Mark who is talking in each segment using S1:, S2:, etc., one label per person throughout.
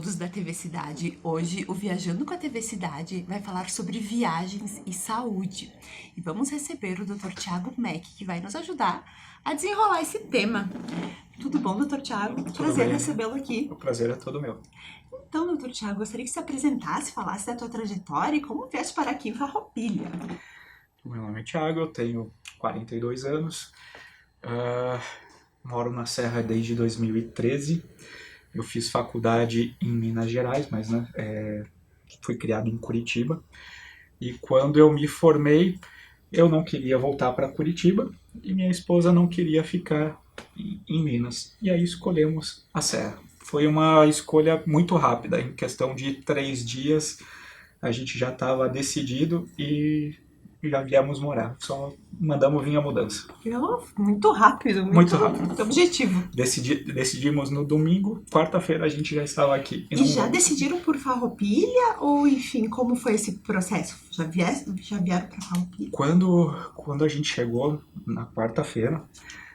S1: todos da TV Cidade. Hoje o Viajando com a TV Cidade vai falar sobre viagens e saúde. E vamos receber o Dr. Thiago Meck, que vai nos ajudar a desenrolar esse tema. Tudo bom, Dr. Thiago? Prazer recebê-lo aqui.
S2: O prazer é todo meu.
S1: Então, Dr. Thiago, gostaria que se apresentasse, falasse da tua trajetória e como vieste parar aqui em Farroupilha.
S2: Meu nome é Thiago, eu tenho 42 anos, moro na Serra desde 2013. Eu fiz faculdade em Minas Gerais, mas fui criado em Curitiba. E quando eu me formei, eu não queria voltar para Curitiba e minha esposa não queria ficar em Minas. E aí escolhemos a Serra. Foi uma escolha muito rápida, em questão de 3 dias a gente já estava decidido e já viemos morar. Só mandamos vir a mudança.
S1: Muito rápido, muito rápido. Objetivo.
S2: Decidimos no domingo, quarta-feira a gente já estava aqui.
S1: E já decidiram por Farroupilha ou, enfim, como foi esse processo? Já vieram para Farroupilha?
S2: Quando a gente chegou na quarta-feira,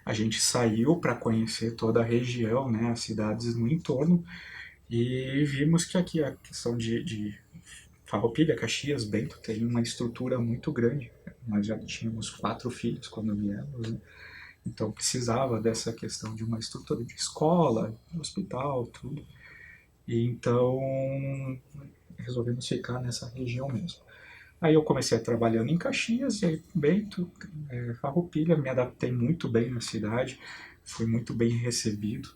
S2: a gente saiu para conhecer toda a região, né, as cidades no entorno, e vimos que aqui a questão de Farroupilha, Caxias, Bento, tem uma estrutura muito grande. Nós já tínhamos 4 filhos quando viemos, né? Então precisava dessa questão de uma estrutura de escola, hospital, tudo. E então resolvemos ficar nessa região mesmo. Aí eu comecei trabalhando em Caxias, e aí Bento, Farroupilha, me adaptei muito bem na cidade, fui muito bem recebido.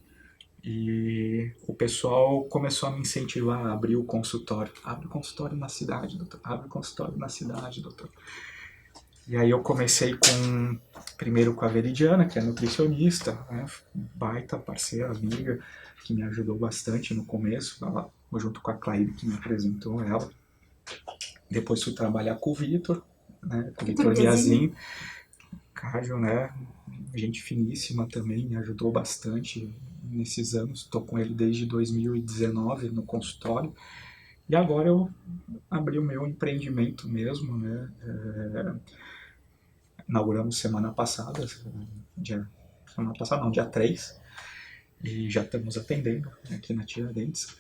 S2: E o pessoal começou a me incentivar a abrir o consultório. Abre o consultório na cidade, doutor. Abre o consultório na cidade, doutor. E aí eu comecei primeiro com a Veridiana, que é nutricionista, né? Baita parceira, amiga, que me ajudou bastante no começo, ela, junto com a Claire, que me apresentou ela. Depois fui trabalhar com o Vitor, né? Com o Vitor Biazin, cardio, né? Gente finíssima também, me ajudou bastante nesses anos. Estou com ele desde 2019 no consultório. E agora eu abri o meu empreendimento mesmo, né? Inauguramos semana passada, dia 3, e já estamos atendendo aqui na Tiradentes.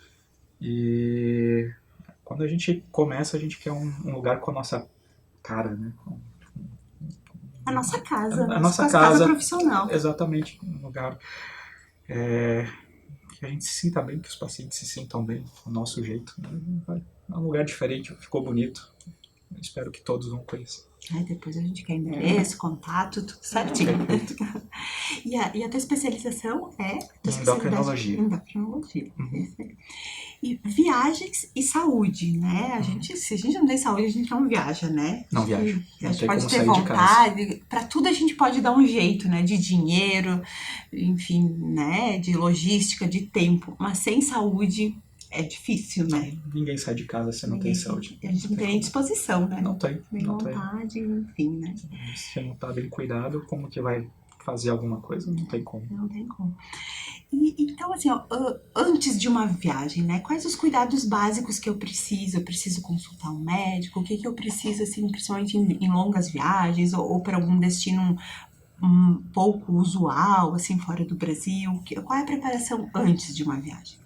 S2: E quando a gente começa, a gente quer um lugar com a nossa cara, né?
S1: A nossa casa,
S2: a nossa casa
S1: profissional.
S2: Exatamente, um lugar que a gente se sinta bem, que os pacientes se sintam bem, do nosso jeito. É um lugar diferente, ficou bonito. Espero que todos vão conhecer.
S1: Aí depois a gente quer endereço, contato, tudo certinho. E a tua especialização é?
S2: Endocrinologia.
S1: Endocrinologia. E viagens e saúde, né? Se a gente não tem saúde, a gente não viaja, né?
S2: Não viaja.
S1: A gente pode ter vontade, para tudo a gente pode dar um jeito, né? De dinheiro, enfim, né? De logística, de tempo. Mas sem saúde é difícil, né?
S2: Ninguém sai de casa se não tem saúde.
S1: A gente não tem nem disposição, né?
S2: Não tem.
S1: Nem vontade, enfim, né?
S2: Se não tá bem cuidado, como que vai fazer alguma coisa? Não tem como.
S1: Não tem como. Então, assim, ó, antes de uma viagem, né? Quais os cuidados básicos que eu preciso? Eu preciso consultar um médico? O que eu preciso, assim, principalmente em longas viagens ou para algum destino um pouco usual, assim, fora do Brasil? Qual é a preparação antes de uma viagem?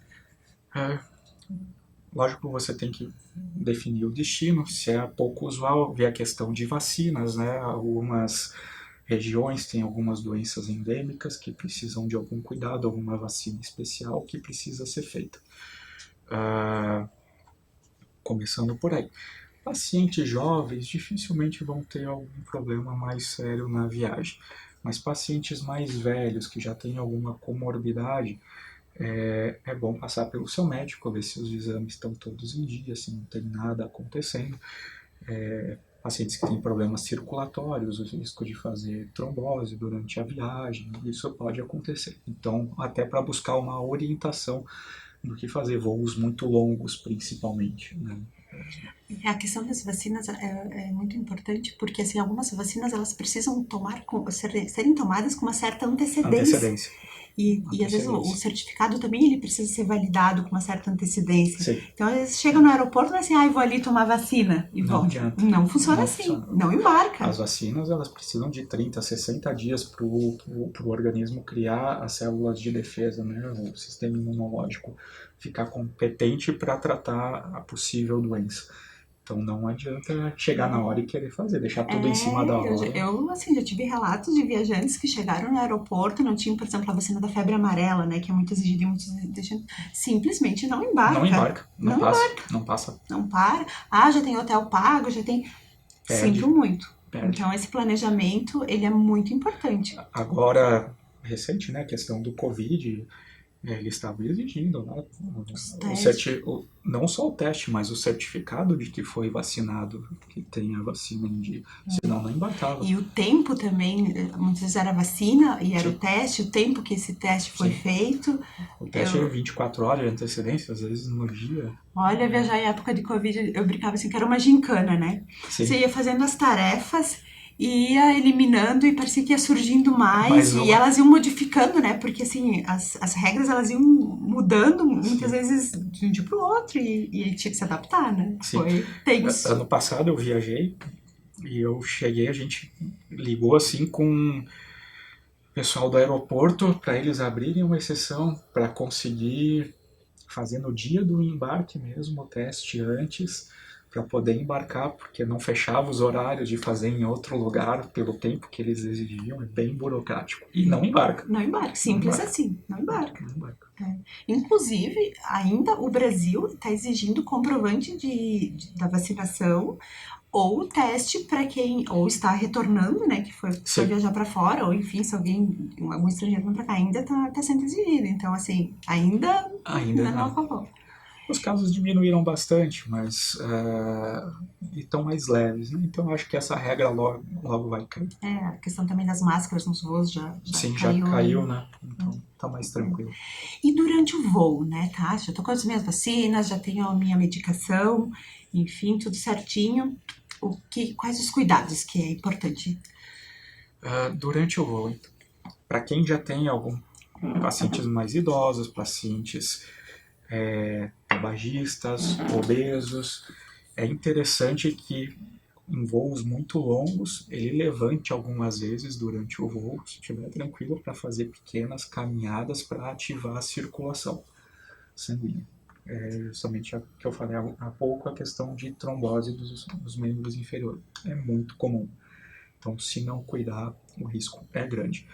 S2: Lógico que você tem que definir o destino, se é pouco usual, ver a questão de vacinas, né? Algumas regiões têm algumas doenças endêmicas que precisam de algum cuidado, alguma vacina especial que precisa ser feita. Começando por aí. Pacientes jovens dificilmente vão ter algum problema mais sério na viagem, mas pacientes mais velhos que já têm alguma comorbidade, é bom passar pelo seu médico, ver se os exames estão todos em dia, se não tem nada acontecendo. Pacientes que têm problemas circulatórios, o risco de fazer trombose durante a viagem, isso pode acontecer. Então, até para buscar uma orientação do que fazer, voos muito longos principalmente, né?
S1: A questão das vacinas é muito importante, porque assim, algumas vacinas elas precisam serem tomadas com uma certa antecedência. E às vezes o certificado também ele precisa ser validado com uma certa antecedência.
S2: Sim.
S1: Então, às vezes chega no aeroporto e não é assim, vou ali tomar vacina e
S2: Não
S1: volto.
S2: adianta.
S1: Não funciona
S2: Não
S1: assim,
S2: funciona.
S1: não embarca.
S2: As vacinas, elas precisam de 30, 60 dias para o organismo criar as células de defesa, né? O sistema imunológico ficar competente para tratar a possível doença. Então não adianta chegar na hora e querer fazer, deixar tudo em cima da hora.
S1: Eu assim, já tive relatos de viajantes que chegaram no aeroporto e não tinham, por exemplo, a vacina da febre amarela, né, que é muito exigida em muitos destinos. Simplesmente não embarca.
S2: Não embarca, não passa,
S1: embarca.
S2: não passa.
S1: Não para. Já tem hotel pago, já tem...
S2: Perde.
S1: Sinto muito.
S2: Perde.
S1: Então esse planejamento, ele é muito importante.
S2: Agora, recente, né, a questão do Covid... Eles estavam exigindo, né? Não só o teste, mas o certificado de que foi vacinado, que tem a vacina em dia, senão não embarcava.
S1: E o tempo também, muitas vezes era vacina e era o teste, o tempo que esse teste foi feito.
S2: O teste é 24 horas de antecedência, às vezes no dia.
S1: Olha, viajar em época de Covid, eu brincava assim que era uma gincana, né?
S2: Sim.
S1: Você ia fazendo as tarefas e ia eliminando e parecia que ia surgindo mais e elas iam modificando, né? Porque assim, as regras elas iam mudando muitas vezes de um dia pro outro e tinha que se adaptar, né?
S2: Sim.
S1: Foi tenso.
S2: Ano passado eu viajei e eu cheguei, a gente ligou assim com o pessoal do aeroporto para eles abrirem uma exceção para conseguir fazer no dia do embarque mesmo o teste antes, para poder embarcar, porque não fechava os horários de fazer em outro lugar pelo tempo que eles exigiam, é bem burocrático. E não embarca.
S1: Não embarca, simples assim, não embarca.
S2: Não embarca.
S1: Inclusive, ainda o Brasil está exigindo comprovante da vacinação ou o teste para quem ou está retornando, né, que foi viajar para fora, ou enfim, se algum estrangeiro vem para cá, ainda está sendo exigido. Então, assim, ainda não acabou.
S2: Os casos diminuíram bastante, mas estão mais leves, né? Então acho que essa regra logo vai cair.
S1: A questão também das máscaras nos voos já
S2: Sim,
S1: caiu.
S2: Já caiu, né? Então tá mais tranquilo.
S1: E durante o voo, né, tá? Já tô com as minhas vacinas, já tenho a minha medicação, enfim, tudo certinho. Quais os cuidados que é importante?
S2: Durante o voo, para quem já tem pacientes mais idosos, pacientes tabagistas, obesos, é interessante que em voos muito longos ele levante algumas vezes durante o voo, se estiver tranquilo, para fazer pequenas caminhadas para ativar a circulação sanguínea. Justamente o que eu falei há pouco, a questão de trombose dos membros inferiores. É muito comum. Então, se não cuidar, o risco é grande.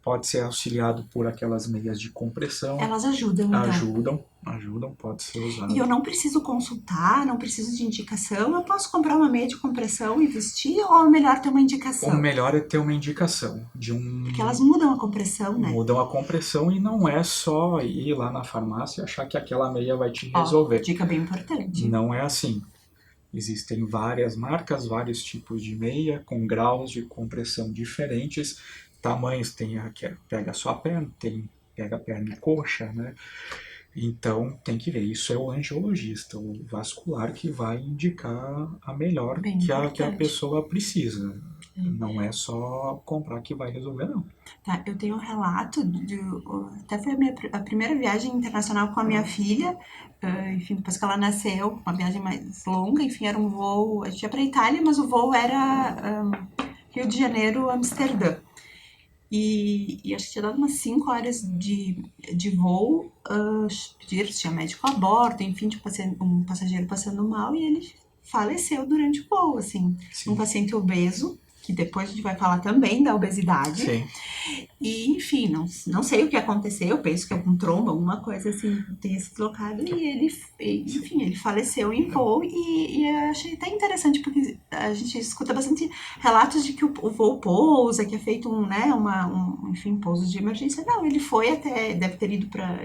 S2: Pode ser auxiliado por aquelas meias de compressão.
S1: Elas ajudam, então?
S2: Ajudam, pode ser usado.
S1: E eu não preciso consultar, não preciso de indicação? Eu posso comprar uma meia de compressão e vestir ou é melhor ter uma indicação?
S2: O melhor é ter uma indicação.
S1: Porque elas mudam a compressão, né?
S2: Mudam a compressão e não é só ir lá na farmácia e achar que aquela meia vai te resolver.
S1: Dica bem importante.
S2: Não é assim. Existem várias marcas, vários tipos de meia, com graus de compressão diferentes, tamanhos, tem a que pega a sua perna, pega a perna e coxa, né? Então tem que ver, isso é o angiologista, o vascular, que vai indicar a melhor que a pessoa precisa. Não é só comprar que vai resolver, não.
S1: Tá, eu tenho um relato até foi a primeira viagem internacional com a minha filha, enfim, depois que ela nasceu, uma viagem mais longa, enfim, era um voo, a gente ia pra Itália, mas o voo era Rio de Janeiro, Amsterdã. E acho que tinha dado umas 5 horas de voo, pediram se tinha médico a bordo, enfim, tipo, um passageiro passando mal e ele faleceu durante o voo, assim.
S2: Sim.
S1: Um paciente obeso, que depois a gente vai falar também da obesidade.
S2: Sim.
S1: E, enfim, não sei o que aconteceu, eu penso que algum trombo, alguma coisa assim, tenha se deslocado. E ele faleceu em voo. E eu achei até interessante, porque a gente escuta bastante relatos de que o voo pousa, que é feito enfim, pouso de emergência. Não, ele foi até, deve ter ido para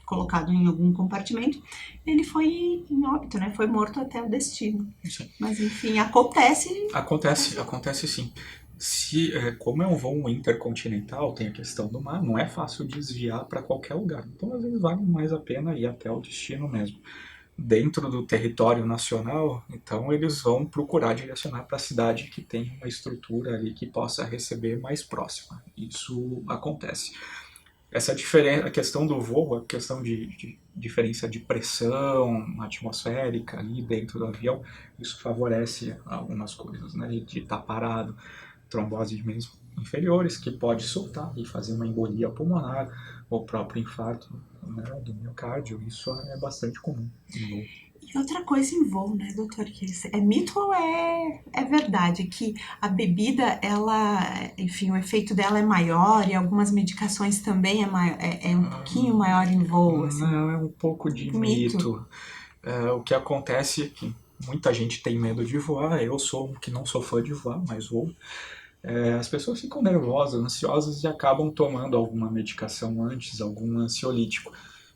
S1: colocado em algum compartimento, ele foi em óbito, né? Foi morto até o destino.
S2: Sim.
S1: Mas, enfim, acontece.
S2: Acontece sim. Como é um voo intercontinental, tem a questão do mar, não é fácil desviar para qualquer lugar. Então, às vezes, vale mais a pena ir até o destino mesmo. Dentro do território nacional, então eles vão procurar direcionar para a cidade que tem uma estrutura ali que possa receber mais próxima. Isso acontece. essa diferença, a questão do voo, a questão de diferença de pressão atmosférica ali dentro do avião, isso favorece algumas coisas, né? De estar parado, trombose de meios inferiores, que pode soltar e fazer uma embolia pulmonar, ou próprio infarto, né, do miocárdio. Isso é bastante comum em voo.
S1: E outra coisa em voo, né, doutor? Que é mito ou é verdade? Que a bebida, ela, enfim, o efeito dela é maior e algumas medicações também é um pouquinho maior em voo, assim.
S2: Não, é um pouco de
S1: Mito.
S2: mito. O que acontece é que muita gente tem medo de voar, eu sou um que não sou fã de voar, mas vou. As pessoas ficam nervosas, ansiosas e acabam tomando alguma medicação antes, algum ansiolítico.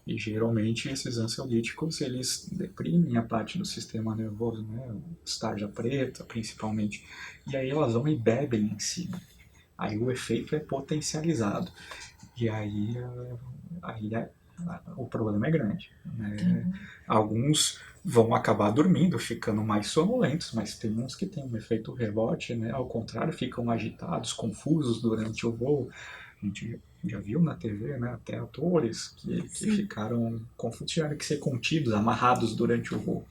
S2: E geralmente esses ansiolíticos eles deprimem a parte do sistema nervoso, né? Tarja preta, principalmente. E aí elas vão e bebem em cima. Aí o efeito é potencializado. E aí o problema é grande. Né? Alguns vão acabar dormindo, ficando mais sonolentos, mas tem uns que têm um efeito rebote, né? Ao contrário, ficam agitados, confusos durante o voo. A gente já viu na TV, né? Até atores que ficaram confusos, tiveram que ser contidos, amarrados durante o voo.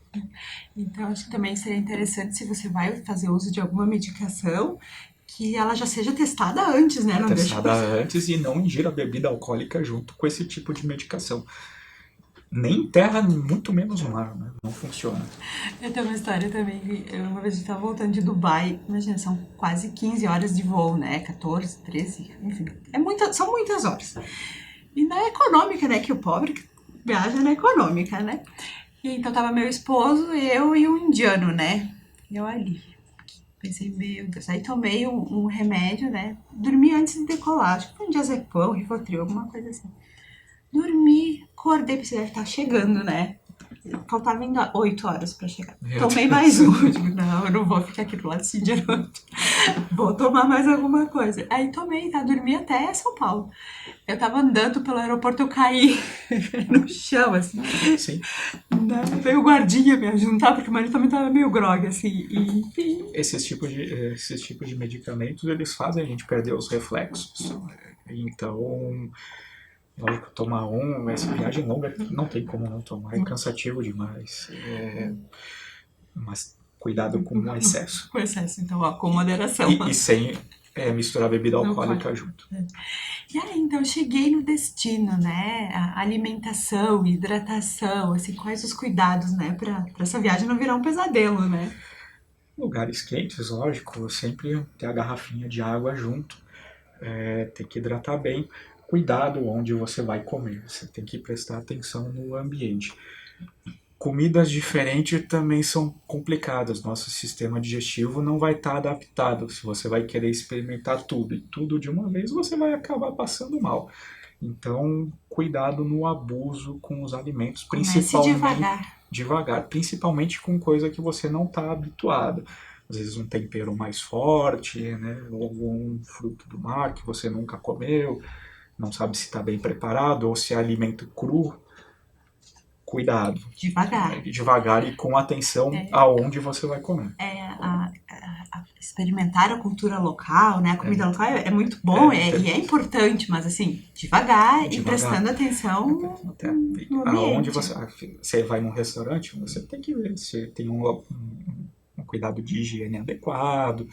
S1: Então, acho que também seria interessante se você vai fazer uso de alguma medicação que ela já seja testada antes, né? Não deixa
S2: Testada antes e não ingira bebida alcoólica junto com esse tipo de medicação. Nem em terra, muito menos no mar, né? Não funciona.
S1: Eu tenho uma história também. Uma vez eu estava voltando de Dubai. Imagina, são quase 15 horas de voo, né? 14, 13, enfim. São muitas horas. E na econômica, né? Que o pobre viaja na econômica, né? E então tava meu esposo, eu e um indiano, né? Eu ali. Pensei, meu Deus. Aí tomei um remédio, né? Dormi antes de decolar. Acho que foi um diazepam, Rivotril, alguma coisa assim. Dormi, acordei, pensei, deve estar chegando, né? Faltava ainda 8 horas pra chegar. Tomei mais um. Eu digo, não, eu não vou ficar aqui do lado desse indiano. Vou tomar mais alguma coisa. Aí tomei, tá? Dormi até São Paulo. Eu tava andando pelo aeroporto, eu caí no chão, assim.
S2: Sim.
S1: Veio o guardinha me ajudar, porque o marido também tava meio grog, assim. E, enfim.
S2: Esses tipos de medicamentos, eles fazem a gente perder os reflexos. Então, lógico, tomar essa viagem longa não tem como não tomar, é cansativo demais. Mas cuidado com o excesso.
S1: Com excesso, então, ó, com moderação.
S2: E sem misturar bebida alcoólica junto.
S1: E aí, então, eu cheguei no destino, né? A alimentação, hidratação, assim, quais os cuidados, né? Pra essa viagem não virar um pesadelo, né?
S2: Lugares quentes, lógico, sempre ter a garrafinha de água junto. Tem que hidratar bem. Cuidado onde você vai comer. Você tem que prestar atenção no ambiente. Comidas diferentes também são complicadas. Nosso sistema digestivo não vai estar adaptado. Se você vai querer experimentar tudo e tudo de uma vez, você vai acabar passando mal. Então, cuidado no abuso com os alimentos,
S1: Comece
S2: devagar, principalmente com coisa que você não está habituado. Às vezes um tempero mais forte, né? Ou algum fruto do mar que você nunca comeu, não sabe se está bem preparado ou se é alimento cru. Cuidado. Devagar e com atenção aonde você vai comer.
S1: Experimentar a cultura local, né? A comida local é muito bom e é importante, mas assim, devagar e prestando atenção no ambiente.
S2: Aonde você vai num restaurante, você tem que ver se tem um cuidado de higiene adequado,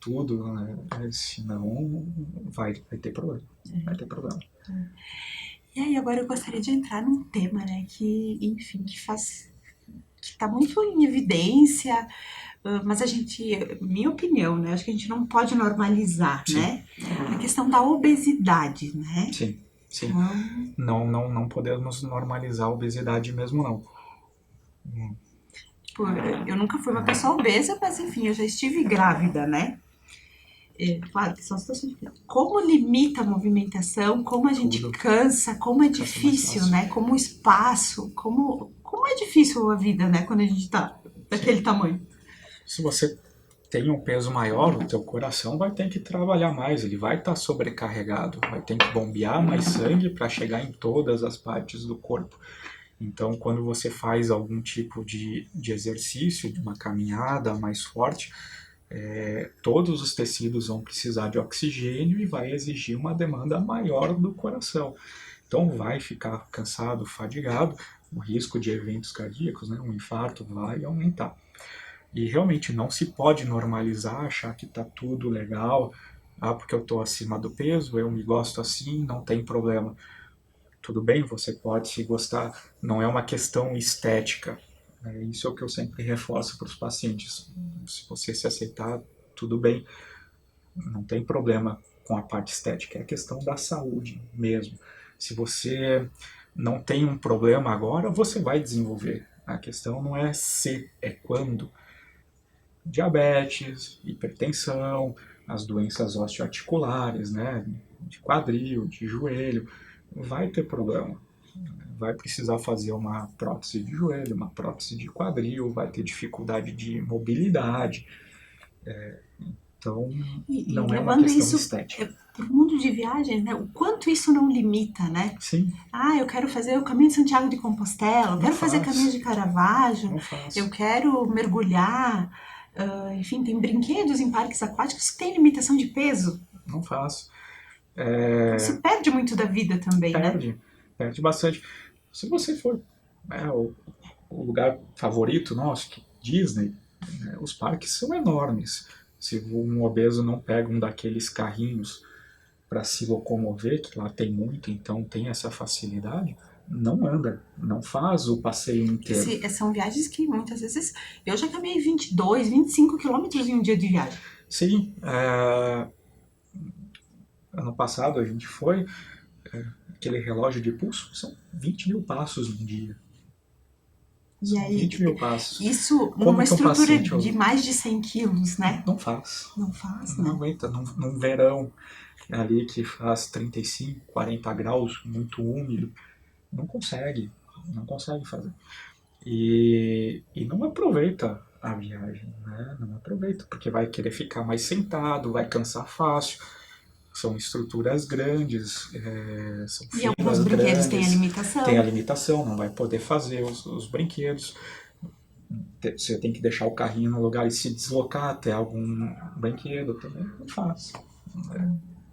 S2: tudo, né? Senão vai ter problema. Vai ter problema.
S1: E aí, agora eu gostaria de entrar num tema, né, que, enfim, que tá muito em evidência, mas a gente, minha opinião, né, acho que a gente não pode normalizar,
S2: Sim.
S1: né, a questão da obesidade, né?
S2: Sim. Então... Não podemos normalizar a obesidade mesmo, não.
S1: Tipo, eu nunca fui uma pessoa obesa, mas enfim, eu já estive grávida, né? Claro que são situações diferentes. Como limita a movimentação, como a gente cansa, como é difícil, né? Como o espaço, como é difícil a vida, né? Quando a gente tá daquele tamanho.
S2: Se você tem um peso maior, o teu coração vai ter que trabalhar mais, ele vai estar sobrecarregado, vai ter que bombear mais sangue para chegar em todas as partes do corpo. Então, quando você faz algum tipo de exercício, de uma caminhada mais forte, Todos os tecidos vão precisar de oxigênio e vai exigir uma demanda maior do coração. Então vai ficar cansado, fadigado, o risco de eventos cardíacos, né, um infarto vai aumentar. E realmente não se pode normalizar, achar que está tudo legal, porque eu estou acima do peso, eu me gosto assim, não tem problema. Tudo bem, você pode se gostar, não é uma questão estética. Isso é o que eu sempre reforço para os pacientes. Se você se aceitar, tudo bem, não tem problema com a parte estética, é a questão da saúde mesmo. Se você não tem um problema agora, você vai desenvolver. A questão não é se, é quando. Diabetes, hipertensão, as doenças osteoarticulares, né, de quadril, de joelho, vai ter problema. Vai precisar fazer uma prótese de joelho, uma prótese de quadril, vai ter dificuldade de mobilidade. Então,
S1: E
S2: não é uma
S1: levando
S2: questão
S1: isso
S2: estética.
S1: para o mundo de viagens, né? O quanto isso não limita, né?
S2: Sim,
S1: Eu quero fazer o caminho de Santiago de Compostela, eu
S2: não
S1: quero fazer caminho
S2: faz,
S1: de Caravaggio,
S2: não
S1: eu
S2: faz,
S1: quero mergulhar. Enfim, tem brinquedos em parques aquáticos que têm limitação de peso.
S2: não faz.
S1: Então se perde muito da vida também, né?
S2: Perde, perde bastante. Se você for o lugar favorito nosso, que Disney, né, os parques são enormes. Se um obeso não pega um daqueles carrinhos para se locomover, que lá tem muito, então tem essa facilidade, não anda, não faz o passeio inteiro.
S1: São viagens que muitas vezes eu já caminhei 22, 25 quilômetros em um dia de viagem.
S2: Sim, ano passado a gente foi, aquele relógio de pulso, são 20 mil passos no dia.
S1: E
S2: São 20
S1: aí,
S2: mil passos.
S1: isso numa
S2: Como que um
S1: estrutura
S2: paciente
S1: de mais de 100 quilos, né?
S2: não faz?
S1: Não faz,
S2: Não
S1: né?
S2: aguenta. Num verão ali que faz 35, 40 graus, muito úmido, não consegue. Não consegue fazer. E não aproveita a viagem, né? Não aproveita, porque vai querer ficar mais sentado, vai cansar fácil. São estruturas grandes, são
S1: E alguns
S2: filas
S1: brinquedos têm a
S2: grandes, tem a
S1: limitação.
S2: limitação, não vai poder fazer os brinquedos. Você tem que deixar o carrinho no lugar e se deslocar até algum brinquedo também. Não faz.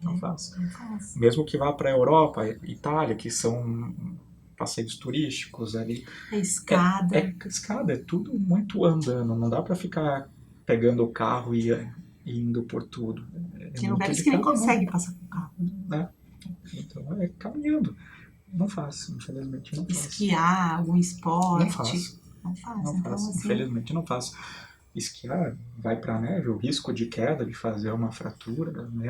S2: Não faz.
S1: Não faz.
S2: Mesmo que vá para a Europa, Itália, que são passeios turísticos ali,
S1: A escada.
S2: escada, é tudo muito andando. Não dá para ficar pegando o carro e indo por tudo. É
S1: Tem
S2: muito
S1: lugares
S2: de
S1: que nem
S2: cada um,
S1: consegue passar com o carro.
S2: né? Então é caminhando. Não faz, infelizmente não faz.
S1: Esquiar, algum
S2: Não
S1: esporte.
S2: faz.
S1: Não faz.
S2: Não
S1: Então,
S2: faz,
S1: assim,
S2: infelizmente não faz. Esquiar, vai para a neve, o risco de queda, de fazer uma fratura, né?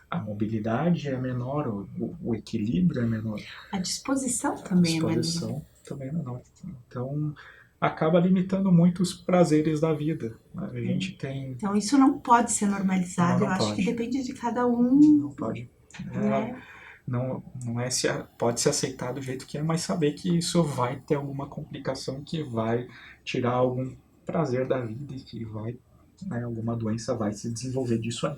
S2: A mobilidade é menor, o equilíbrio é menor,
S1: a disposição
S2: a
S1: também é menor.
S2: disposição também é menor. Então, acaba limitando muito os prazeres da vida. A gente tem.
S1: Então, isso não pode ser
S2: Não,
S1: normalizado. Eu
S2: não
S1: acho que
S2: pode.
S1: depende de cada um,
S2: Não pode. É,
S1: né?
S2: não é se, pode se aceitar do jeito que é, mas saber que isso vai ter alguma complicação que vai tirar algum prazer da vida e que vai, né, alguma doença vai se desenvolver disso aí.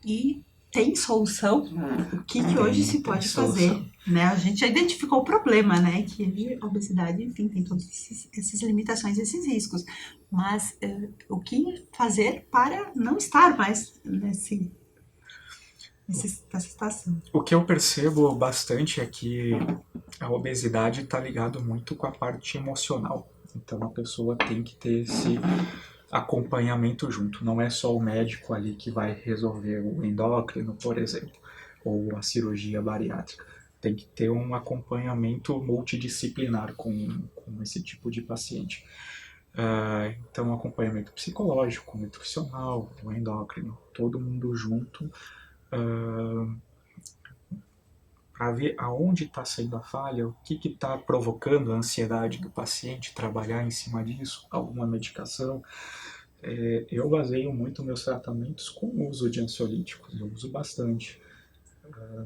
S1: E tem solução. O que hoje se
S2: Tem
S1: pode
S2: solução.
S1: fazer, né? A gente já identificou o problema, né? Que a obesidade, enfim, tem todas essas limitações, esses riscos. Mas o que fazer para não estar mais nessa situação?
S2: O que eu percebo bastante é que a obesidade está ligado muito com a parte emocional. Então a pessoa tem que ter esse acompanhamento junto. Não é só o médico ali que vai resolver o endócrino, por exemplo, ou a cirurgia bariátrica. Tem que ter um acompanhamento multidisciplinar com esse tipo de paciente. Então, acompanhamento psicológico, nutricional, o endócrino, todo mundo junto para ver aonde está sendo a falha, o que está provocando a ansiedade do paciente, trabalhar em cima disso, alguma medicação. Eu baseio muito meus tratamentos com o uso de ansiolíticos, eu uso bastante.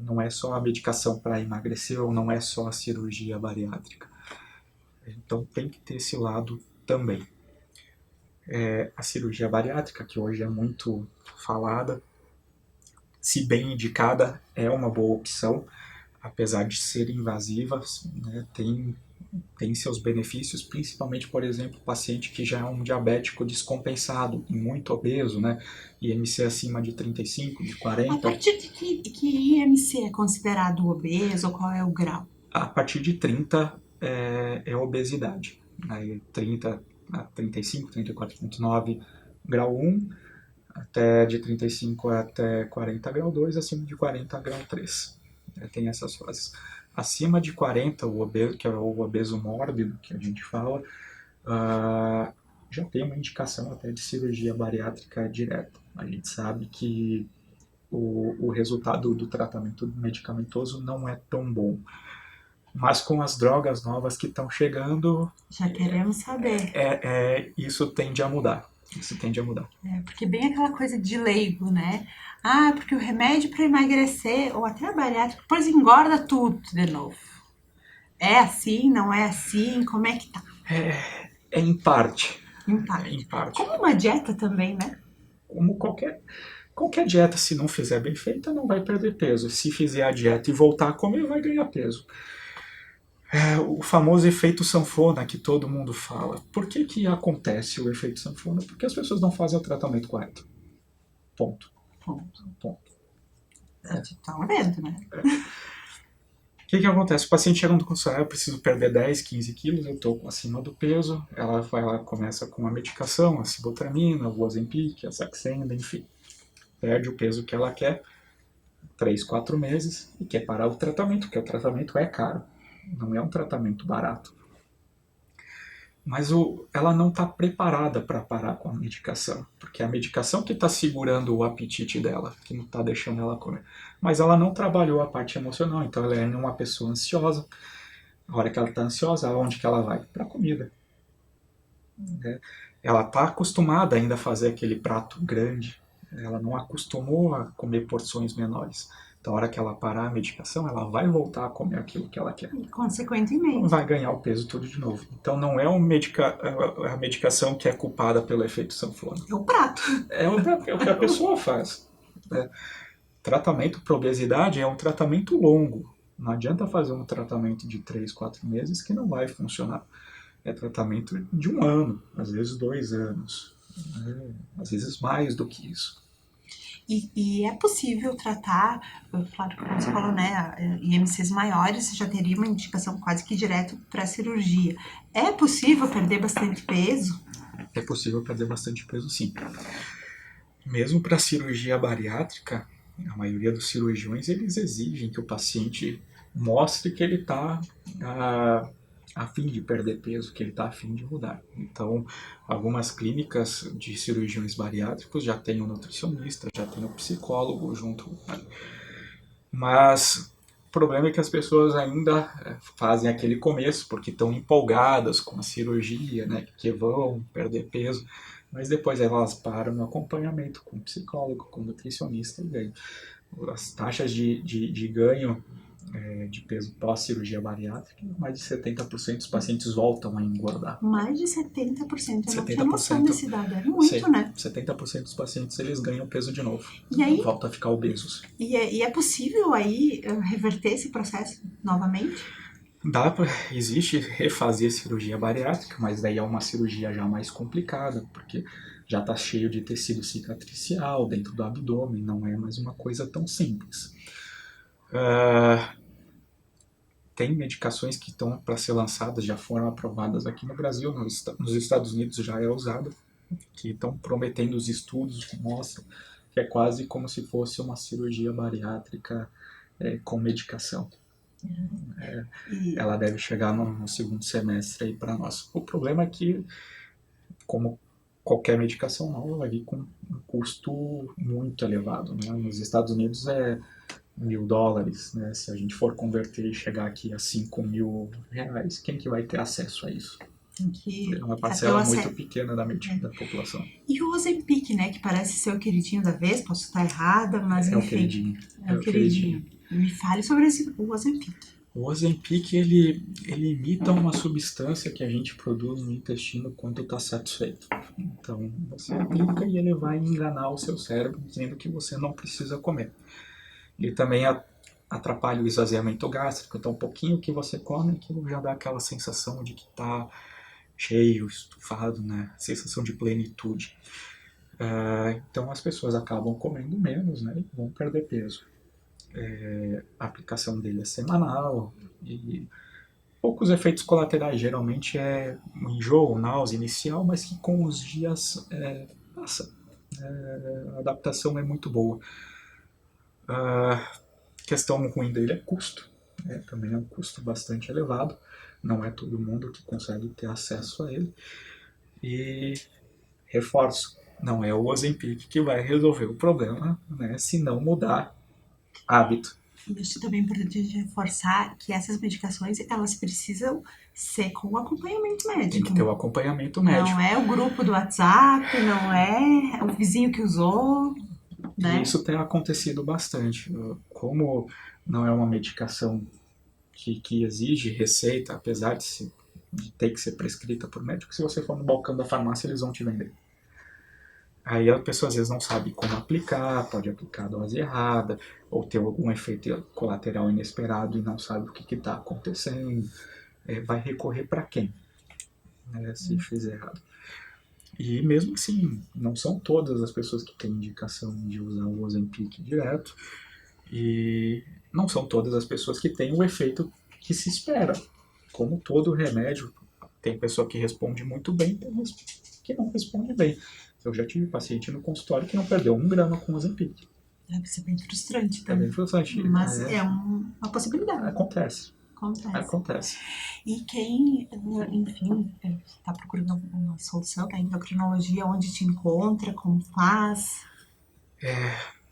S2: Não é só a medicação para emagrecer ou não é só a cirurgia bariátrica. Então tem que ter esse lado também. A cirurgia bariátrica, que hoje é muito falada, se bem indicada, é uma boa opção, apesar de ser invasiva, né, tem tem seus benefícios, principalmente, por exemplo, paciente que já é um diabético descompensado e muito obeso, né? IMC acima de 35, de
S1: A
S2: 40.
S1: partir de que IMC é considerado obeso ou qual é o grau?
S2: A partir de 30 é obesidade. Aí 30 a 35, 34,9, grau 1, até de 35 até 40, grau 2, acima de 40, grau 3. Tem essas fases. Acima de 40, o obeso, que é o obeso mórbido, que a gente fala, já tem uma indicação até de cirurgia bariátrica direta. A gente sabe que o resultado do tratamento medicamentoso não é tão bom. Mas com as drogas novas que estão chegando,
S1: Já queremos saber.
S2: isso tende a mudar. Isso tende a mudar.
S1: Porque bem aquela coisa de leigo, né? Ah, porque o remédio para emagrecer, ou até a bariátrica, depois engorda tudo de novo. É assim, não é assim? Como é que tá?
S2: É em parte.
S1: Em
S2: É em
S1: parte.
S2: parte.
S1: Como uma dieta também, né?
S2: Como qualquer dieta, se não fizer bem feita, não vai perder peso. Se fizer a dieta e voltar a comer, vai ganhar peso. O famoso efeito sanfona que todo mundo fala. Por que acontece o efeito sanfona? Porque as pessoas não fazem o tratamento correto. Ponto.
S1: Ponto.
S2: Ponto.
S1: Tá vendo, né?
S2: O que acontece? O paciente chega no consultório, eu preciso perder 10, 15 quilos, eu estou acima do peso, ela vai lá, começa com a medicação, a sibutramina, o Ozempic, a Saxenda, enfim. Perde o peso que ela quer, 3, 4 meses, e quer parar o tratamento, porque o tratamento é caro, não é um tratamento barato. Mas ela não está preparada para parar com a medicação, porque é a medicação que está segurando o apetite dela, que não está deixando ela comer. Mas ela não trabalhou a parte emocional, então ela é uma pessoa ansiosa. A hora que ela está ansiosa, aonde que ela vai? Para a comida. Ela está acostumada ainda a fazer aquele prato grande, ela não acostumou a comer porções menores. Então, a hora que ela parar a medicação, ela vai voltar a comer aquilo que ela quer.
S1: E, consequentemente,
S2: Vai ganhar o peso tudo de novo. Então, não é a medicação que é culpada pelo efeito sanfona.
S1: é o prato.
S2: É o que a pessoa faz. Tratamento para obesidade é um tratamento longo. Não adianta fazer um tratamento de 3, 4 meses que não vai funcionar. É tratamento de 1 ano, às vezes 2 anos, às vezes mais do que isso.
S1: E é possível tratar, claro que como você falou, né, IMCs maiores, já teria uma indicação quase que direto para cirurgia. É possível perder bastante peso?
S2: É possível perder bastante peso, sim. Mesmo para cirurgia bariátrica, a maioria dos cirurgiões eles exigem que o paciente mostre que ele está a fim de perder peso, que ele está a fim de mudar. Então, algumas clínicas de cirurgiões bariátricos já tem um nutricionista, já tem um psicólogo junto. Né? Mas o problema é que as pessoas ainda fazem aquele começo porque estão empolgadas com a cirurgia, né, que vão perder peso, mas depois elas param no acompanhamento com psicólogo, com nutricionista e ganham. As taxas de ganho de peso pós-cirurgia bariátrica, mais de 70% dos pacientes voltam a engordar.
S1: Mais de 70%. Eu não tinha
S2: 70%,
S1: noção desse dado. É muito, né?
S2: 70% dos pacientes eles ganham peso de novo.
S1: E aí?
S2: Volta a ficar obesos.
S1: E é possível aí reverter esse processo novamente?
S2: Existe refazer cirurgia bariátrica, mas daí é uma cirurgia já mais complicada, porque já está cheio de tecido cicatricial dentro do abdômen, não é mais uma coisa tão simples. Tem medicações que estão para ser lançadas, já foram aprovadas aqui no Brasil, nos Estados Unidos já é usada, que estão prometendo os estudos que mostram que é quase como se fosse uma cirurgia bariátrica com medicação. Ela deve chegar no segundo semestre aí para nós. O problema é que, como qualquer medicação nova, vai vir com um custo muito elevado. Né? Nos Estados Unidos é $1.000, né? Se a gente for converter e chegar aqui a R$5.000, quem que vai ter acesso a isso? É uma parcela muito pequena da população.
S1: E o Ozempic, né, que parece ser o queridinho da vez, posso estar errada, mas enfim.
S2: É o queridinho.
S1: É o queridinho. Me fale sobre o Ozempic.
S2: O Ozempic, ele imita uma substância que a gente produz no intestino quando está satisfeito. Então, você aplica e ele vai enganar o seu cérebro, dizendo que você não precisa comer. Ele também atrapalha o esvaziamento gástrico, então um pouquinho que você come, aquilo já dá aquela sensação de que está cheio, estufado, né? Sensação de plenitude. Então as pessoas acabam comendo menos, né? E vão perder peso. A aplicação dele é semanal e poucos efeitos colaterais. Geralmente é um enjoo, náusea inicial, mas que com os dias passa. A adaptação é muito boa. A questão ruim dele é custo. Também é um custo bastante elevado. Não é todo mundo que consegue ter acesso a ele. E reforço, não é o Ozempic que vai resolver o problema, né, se não mudar hábito.
S1: Acho também importante a gente reforçar que essas medicações, elas precisam ser com acompanhamento médico.
S2: Tem que ter o acompanhamento médico.
S1: Não é o grupo do WhatsApp, não é o vizinho que usou, né?
S2: E isso tem acontecido bastante. Como não é uma medicação que exige receita, apesar de ter que ser prescrita por médico, se você for no balcão da farmácia, eles vão te vender. Aí a pessoa às vezes não sabe como aplicar, pode aplicar a dose errada, ou ter algum efeito colateral inesperado e não sabe o que está acontecendo. Vai recorrer para quem, né, se fizer errado. E mesmo assim, não são todas as pessoas que têm indicação de usar o Ozempic direto, e não são todas as pessoas que têm o efeito que se espera. Como todo remédio, tem pessoa que responde muito bem, tem que não responde bem. Eu já tive paciente no consultório que não perdeu 1 grama com Ozempic.
S1: Deve ser bem frustrante
S2: É
S1: também.
S2: bem frustrante.
S1: Mas é uma possibilidade.
S2: Acontece.
S1: Acontece. E quem, enfim, está procurando uma solução da endocrinologia, onde te encontra, como faz?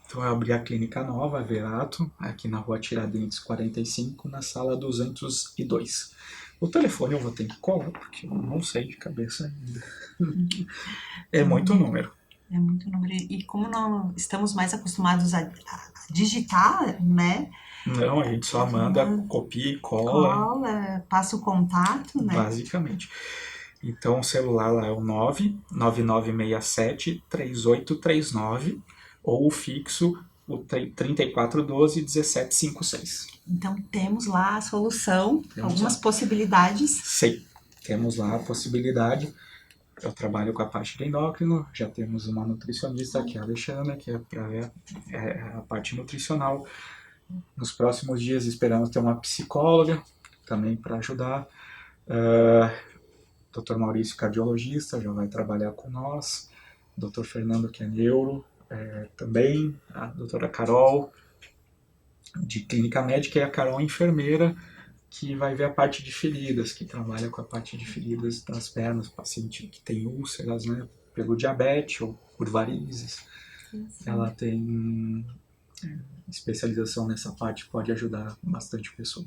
S2: Então eu abri a clínica nova, a Verato, aqui na rua Tiradentes 45, na sala 202. O telefone eu vou ter que colar, porque eu não sei de cabeça ainda. É muito número.
S1: É muito número. E como não estamos mais acostumados a digitar, né?
S2: Não, a gente só manda, copia e cola.
S1: Passa o contato, né?
S2: Basicamente. Então o celular lá é o 99967-3839 ou o fixo, o 3412-1756.
S1: Então temos lá a solução, algumas possibilidades.
S2: Sim, temos lá a possibilidade. Eu trabalho com a parte de endócrino, já temos uma nutricionista, que é a Alexandra, que é para ver a parte nutricional. Nos próximos dias esperamos ter uma psicóloga também para ajudar. Dr. Maurício, cardiologista, já vai trabalhar com nós. Dr. Fernando, que é neuro, também. A doutora Carol, de clínica médica, e a Carol, enfermeira, que vai ver a parte de feridas, que trabalha com a parte de feridas das pernas, paciente que tem úlceras, né, pelo diabetes ou por varizes. Sim. Ela tem especialização nessa parte, pode ajudar bastante a pessoa.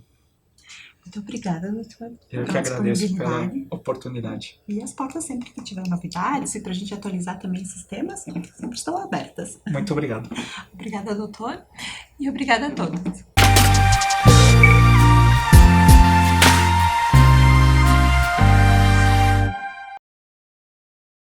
S1: Muito obrigada, doutor.
S2: Eu que agradeço pela oportunidade.
S1: E as portas, sempre que tiver novidades, e para a gente atualizar também esses temas, sempre estão abertas.
S2: Muito obrigado.
S1: Obrigada, doutor. E obrigada a todos.